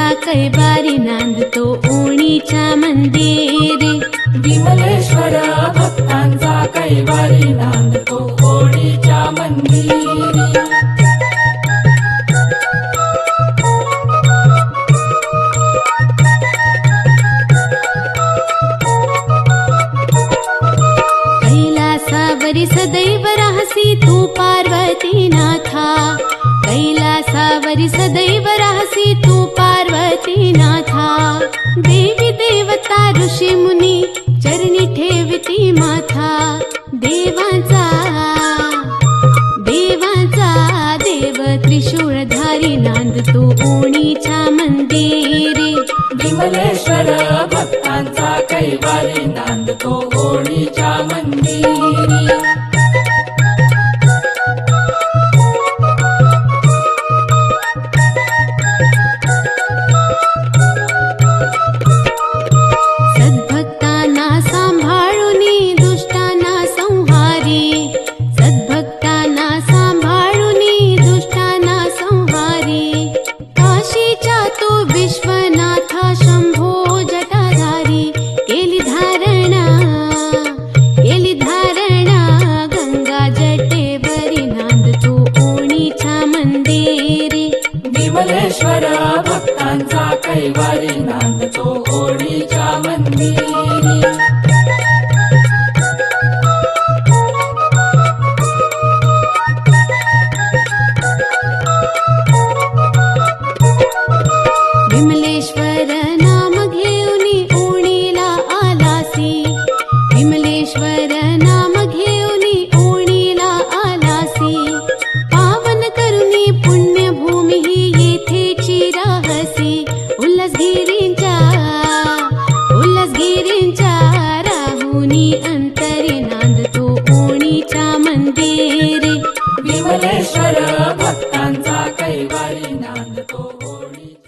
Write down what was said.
भक्तांचा कैवारी नांदतो ओणीच्या मंदिरी। विमलेश्वर भक्तांचा कैवारी नांदतो ओणीच्या मंदिरी। कैलासावरी सदैव राहसी तू पार्वती नाथा। कैलासावरी सदैव राहसी तू पार्वती नाथा। देवी देवता ऋषी मुनी चरणी ठेविती माथा। देवांचा देव त्रिशूळधारी नांदतो ओणीच्या मंदिरी। विमलेश्वर भक्तांचा कैवारी नांदतो ओणीच्या मंदिरी। सद्भक्तांना सांभाळूनी दुष्टांना संहारी। सद्भक्तांना सांभाळूनी दुष्टांना संहारी। काशीच्या तो विश्वनाथा शंभो जटाधारी। केली धारणा गंगा जटेवरी नांदतो ओणीच्या मंदिरी। विमलेश्वर भक्तांचा कैवारी नांदतो ओणीच्या मंदिरी।